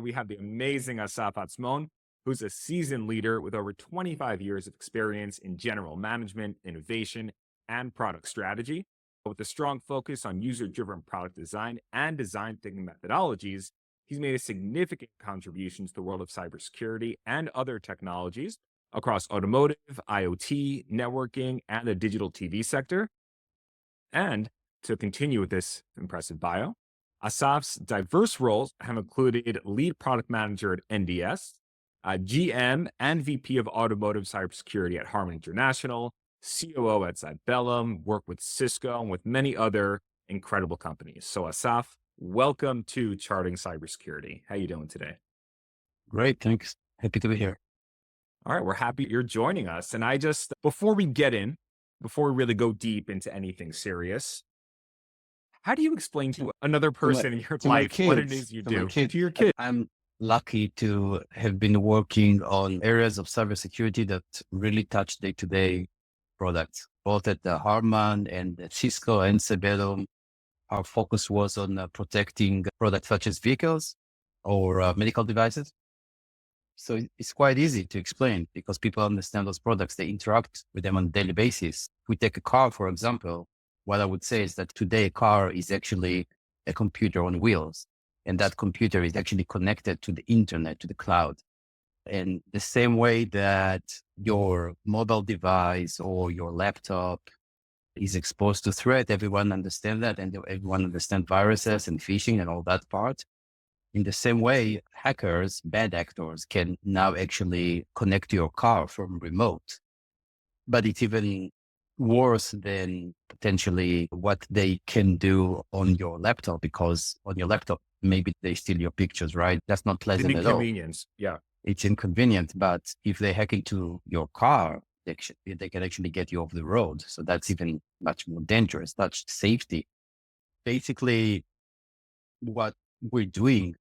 We have the amazing Asaf Atzmon, who's a seasoned leader with over 25 years of experience in general management, innovation, and product strategy. With a strong focus on user driven product design and design thinking methodologies, he's made a significant contribution to the world of cybersecurity and other technologies across automotive, IoT, networking, and the digital TV sector. And to continue with this impressive bio, Asaf's diverse roles have included lead product manager at NDS, GM and VP of automotive cybersecurity at Harmon International, COO at Cybellum, worked with Cisco and with many other incredible companies. So Asaf, welcome to Charting Cybersecurity. How you doing today? Great, thanks. Happy to be here. All right, we're happy you're joining us. And before we get in, before we really go deep into anything serious, how do you explain To to another to my person in your to my life what it kids, is you to my do? kids, To your kid. I'm lucky to have been working on areas of cybersecurity that really touch day-to-day products, both at the Harman and at Cisco and Cybellum. Our focus was on protecting products such as vehicles or medical devices. So it's quite easy to explain because people understand those products. They interact with them on a daily basis. If we take a car, for example, what I would say is that today a car is actually a computer on wheels. And that computer is actually connected to the internet, to the cloud. And the same way that your mobile device or your laptop is exposed to threat, everyone understands that, and everyone understands viruses and phishing and all that part. In the same way, hackers, bad actors can now actually connect to your car from remote. But it's even worse than potentially what they can do on your laptop, because on your laptop, maybe they steal your pictures, right? That's not It's an pleasant at all. inconvenience. Yeah. It's inconvenient, but if they hack into your car, they can actually get you off the road. So that's even much more dangerous. That's safety. Basically, what we're doing,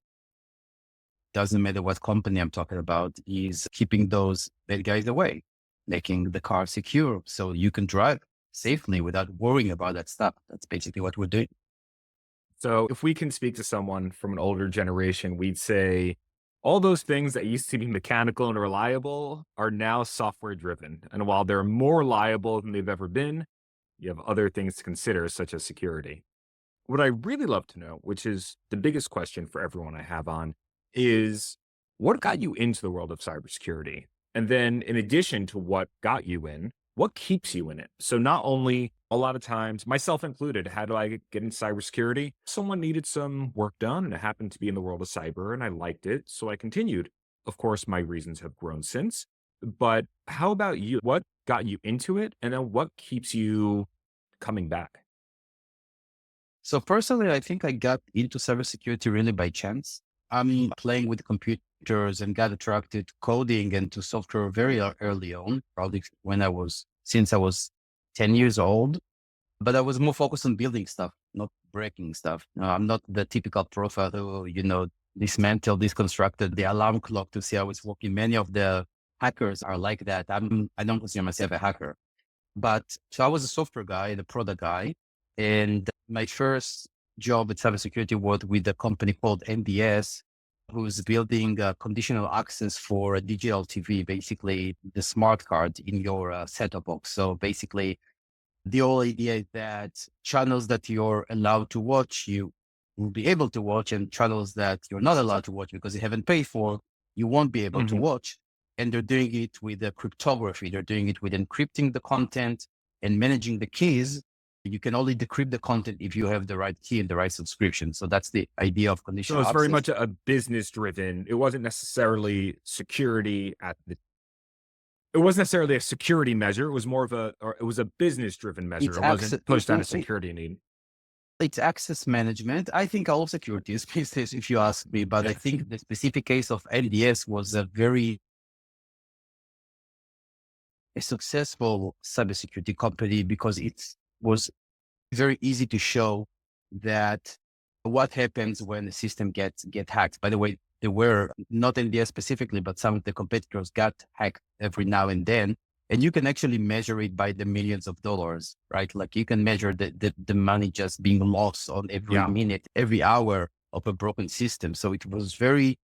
doesn't matter what company I'm talking about, is keeping those bad guys away, making the car secure so you can drive safely without worrying about that stuff. That's basically what we're doing. So if we can speak to someone from an older generation, we'd say all those things that used to be mechanical and reliable are now software driven. And while they're more reliable than they've ever been, you have other things to consider, such as security. What I really love to know, which is the biggest question for everyone I have on, is what got you into the world of cybersecurity? And then, in addition to what got you in, what keeps you in it? So, not only a lot of times, myself included, how do I get into cybersecurity? Someone needed some work done, and it happened to be in the world of cyber, and I liked it. So, I continued. Of course, my reasons have grown since. But how about you? What got you into it? And then, what keeps you coming back? So personally, I think I got into cybersecurity really by chance. I'm playing with computers and got attracted to coding and to software very early on, probably since I was 10 years old. But I was more focused on building stuff, not breaking stuff. I'm not the typical profile who, dismantled, deconstructed the alarm clock to see how it's working. Many of the hackers are like that. I don't consider myself a hacker, but so I was a software guy, the product guy. And my first job at cybersecurity was with a company called NDS, who's building conditional access for a digital TV, basically the smart card in your set-top box. So basically, the whole idea is that channels that you're allowed to watch, you will be able to watch, and channels that you're not allowed to watch because you haven't paid for, you won't be able to Mhm. watch. And they're doing it with cryptography. They're doing it with encrypting the content and managing the keys. You can only decrypt the content if you have the right key and the right subscription. So that's the idea of So conditional it's very access. much a business driven. It wasn't necessarily security at the it wasn't necessarily a security measure. It was more of or it was a business driven measure. It's It access. wasn't pushed on a security need. It's access management. I think all security is business, if you ask me. But I Yeah. think the specific case of LDS was a successful cybersecurity company because it was very easy to show that what happens when the system get hacked. By the way, there were not NDS specifically, but some of the competitors got hacked every now and then. And you can actually measure it by the millions of dollars, right? Like you can measure the money just being lost on every Yeah. minute, every hour of a broken system. So it was very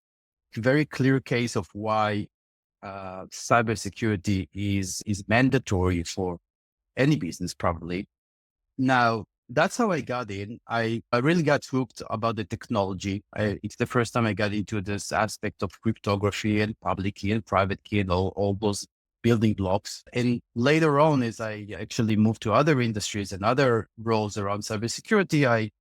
very clear case of why cybersecurity is mandatory for any business, probably. Now, that's how I got in. I really got hooked about the technology. It's the first time I got into this aspect of cryptography and public key and private key and all those building blocks. And later on, as I actually moved to other industries and other roles around cybersecurity, I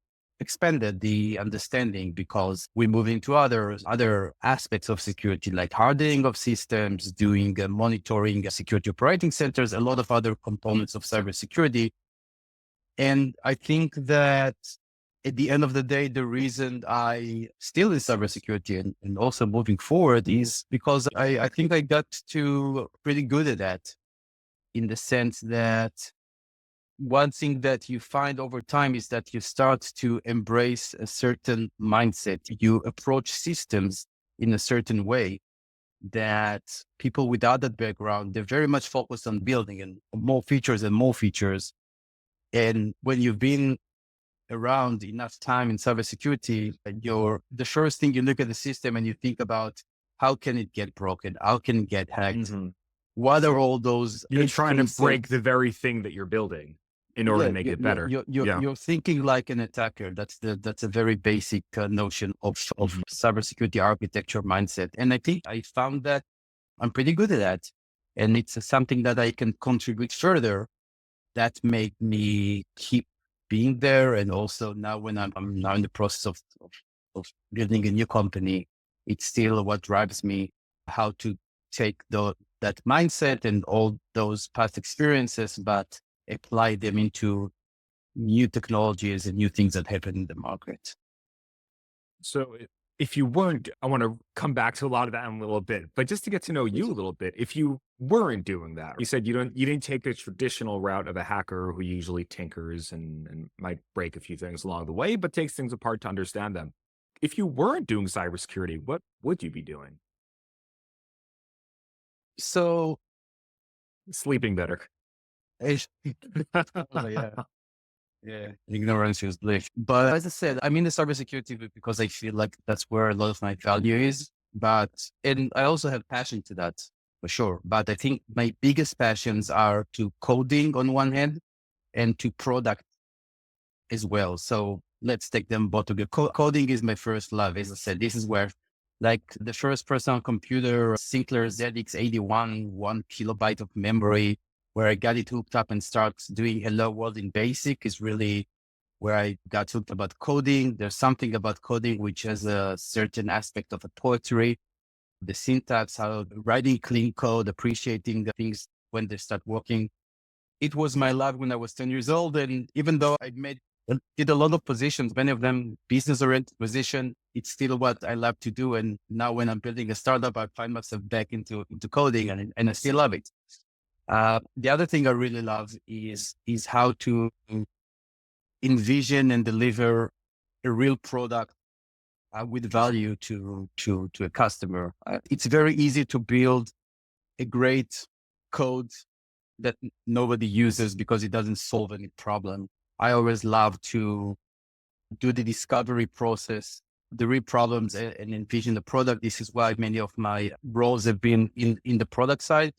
expanded the understanding because we move into other aspects of security, like hardening of systems, doing monitoring, security operating centers, a lot of other components of cybersecurity. And I think that at the end of the day, the reason I still in cybersecurity and also moving forward is because I think I got to pretty good at that, in the sense that one thing that you find over time is that you start to embrace a certain mindset. You approach systems in a certain way that people without that background, they're very much focused on building and more features and more features. And when you've been around enough time in cybersecurity, the first thing you look at the system and you think about, how can it get broken? How can it get hacked? What are all those? You're trying to cases? break the very thing that you're building in order to make it better. You're thinking like an attacker. That's a very basic notion of cybersecurity architecture mindset. And I think I found that I'm pretty good at that. And it's something that I can contribute further that made me keep being there. And also now when I'm now in the process of building a new company, it's still what drives me, how to take that mindset and all those past experiences, but apply them into new technologies and new things that happen in the market. So if you weren't, I want to come back to a lot of that in a little bit, but just to get to know you a little bit, if you weren't doing that, you said you didn't take the traditional route of a hacker who usually tinkers and might break a few things along the way, but takes things apart to understand them. If you weren't doing cybersecurity, what would you be doing? So, Sleeping better. oh, yeah, ignorance is bliss. But as I said, I'm in the cybersecurity because I feel like that's where a lot of my value is. And I also have passion to that for sure. But I think my biggest passions are to coding on one hand and to product as well. So let's take them both together. Coding is my first love. As I said, this is where, like, the first personal computer, Sinclair ZX81, 1 kilobyte of memory, where I got it hooked up and start doing Hello World in BASIC is really where I got hooked about coding. There's something about coding which has a certain aspect of a poetry, the syntax, how writing clean code, appreciating the things when they start working. It was my love when I was 10 years old. And even though did a lot of positions, many of them business-oriented position, it's still what I love to do. And now when I'm building a startup, I find myself back into coding and I still love it. The other thing I really love is how to envision and deliver a real product with value to a customer. It's very easy to build a great code that nobody uses because it doesn't solve any problem. I always love to do the discovery process, the real problems, and envision the product. This is why many of my roles have been in the product side.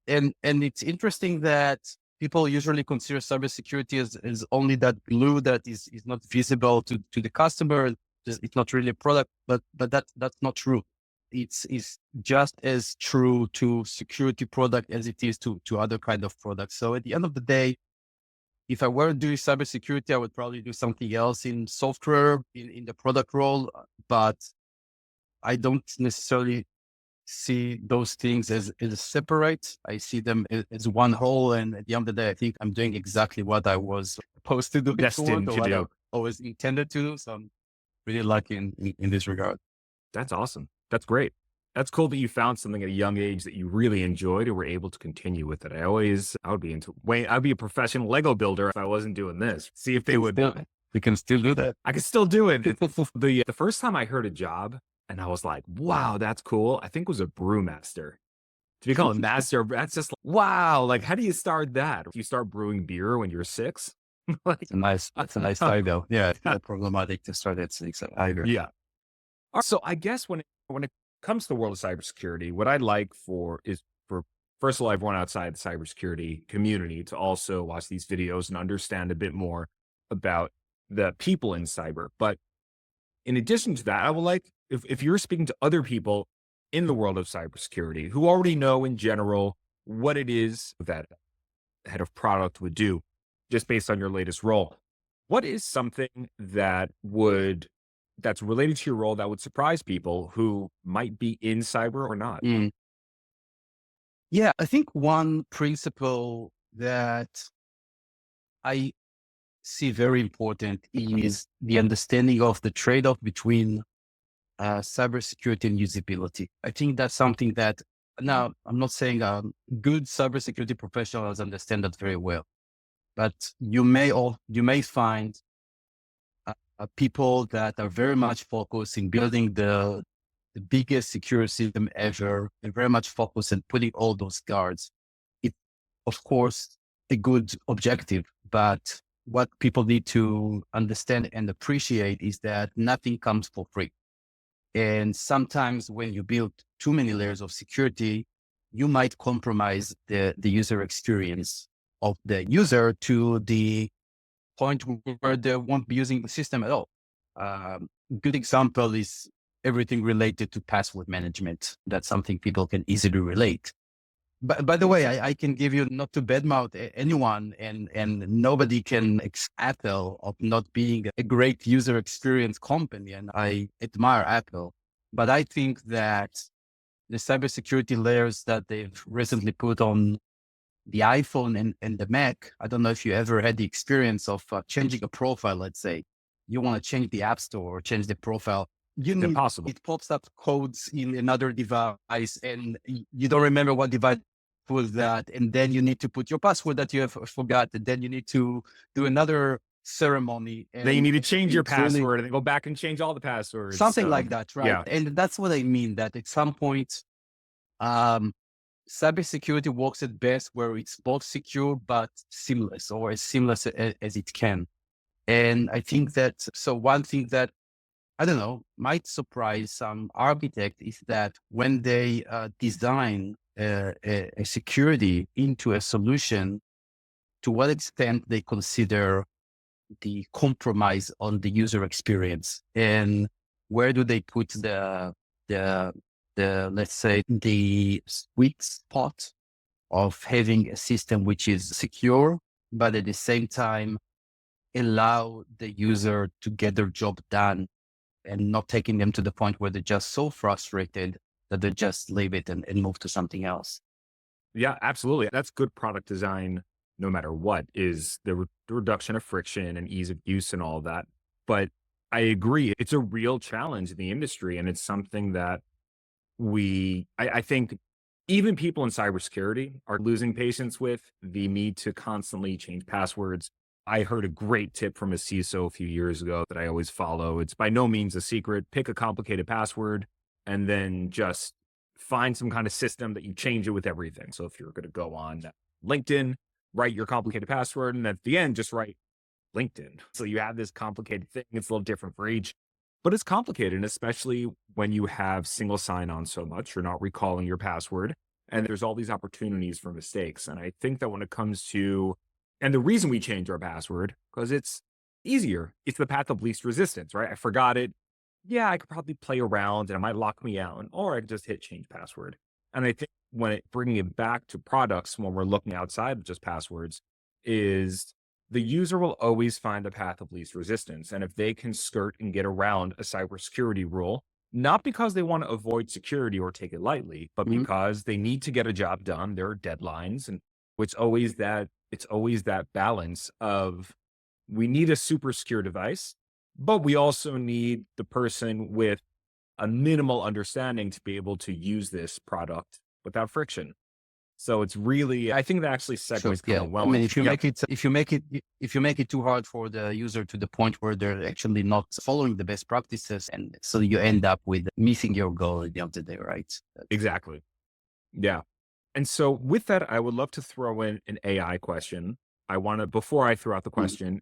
And it's interesting that people usually consider cybersecurity as only that glue that is not visible to the customer. It's not really a product, but that's not true. It's just as true to security product as it is to other kind of products. So at the end of the day, if I were doing cybersecurity, I would probably do something else in software, in the product role, but I don't necessarily see those things as separate. I see them as one whole. And at the end of the day, I think I'm doing exactly what I was supposed to do. Destined to do. I was intended to do. So I'm really lucky in this regard. That's awesome. That's great. That's cool that you found something at a young age that you really enjoyed and were able to continue with it. I'd be a professional Lego builder if I wasn't doing this. See if they would. We can still do that. I could still do it. The first time I heard a job and I was like, wow, that's cool, I think was a brewmaster. To be called a master, that's just wow. Like, how do you start that? Do you start brewing beer when you're 6? That's a nice title. Yeah, it's not problematic to start at 6 either. Yeah. So I guess when it comes to the world of cybersecurity, what I'd like for first of all, everyone outside the cybersecurity community to also watch these videos and understand a bit more about the people in cyber. But in addition to that, I would like if you're speaking to other people in the world of cybersecurity who already know in general what it is that head of product would do, just based on your latest role. What is something that's related to your role that would surprise people who might be in cyber or not? Mm. Yeah, I think one principle that I see very important is the understanding of the trade-off between cybersecurity and usability. I think that's something that now I'm not saying good cybersecurity professionals understand that very well, but you may find people that are very much focused in building the biggest security system ever and very much focused on putting all those guards. It's of course a good objective, but what people need to understand and appreciate is that nothing comes for free. And sometimes when you build too many layers of security, you might compromise the user experience of the user to the point where they won't be using the system at all. Good example is everything related to password management. That's something people can easily relate. But by the way, I can give you not to badmouth anyone, and nobody can Apple of not being a great user experience company. And I admire Apple, but I think that the cybersecurity layers that they've recently put on the iPhone and the Mac, I don't know if you ever had the experience of changing a profile. Let's say you want to change the App Store or change the profile. Impossible. It pops up codes in another device and you don't remember what device was that. And then you need to put your password that you have forgot. And then you need to do another ceremony. And Then you need to change your password really, and then go back and change all the passwords. something like that, right? Yeah. And that's what I mean, that at some point, cybersecurity works at best where it's both secure but seamless, or as seamless as it can. And I think that, so one thing that, I don't know, might surprise some architect is that when they design a security into a solution, to what extent they consider the compromise on the user experience, and where do they put the let's say the sweet spot of having a system which is secure, but at the same time allow the user to get their job done and not taking them to the point where they're just so frustrated that they just leave it and move to something else. Yeah, absolutely. That's good product design, no matter what, is the reduction of friction and ease of use and all of that. But I agree, it's a real challenge in the industry. And it's something that I think even people in cybersecurity are losing patience with the need to constantly change passwords. I heard a great tip from a CISO a few years ago that I always follow. It's by no means a secret. Pick a complicated password and then just find some kind of system that you change it with everything. So if you're going to go on LinkedIn, write your complicated password, and at the end, just write LinkedIn. So you have this complicated thing. It's a little different for each, but it's complicated. And especially when you have single sign on so much, you're not recalling your password. And there's all these opportunities for mistakes. And I think that when it comes to, and the reason we change our password, because it's easier. It's the path of least resistance, right? I forgot it. Yeah, I could probably play around and it might lock me out, or I could just hit change password. And I think bringing it back to products when we're looking outside of just passwords is the user will always find the path of least resistance. And if they can skirt and get around a cybersecurity rule, not because they want to avoid security or take it lightly, but Mhm. because they need to get a job done, there are deadlines. And it's always that balance of we need a super secure device, but we also need the person with a minimal understanding to be able to use this product without friction. So it's really, I think that actually Sure. segues kind Yeah. of I well mean, into, yeah, if you make it too hard for the user to the point where they're actually not following the best practices, and so you end up with missing your goal at the end of the day, right? exactly. Yeah. And so with that, I would love to throw in an AI question. Before I throw out the Mm. question,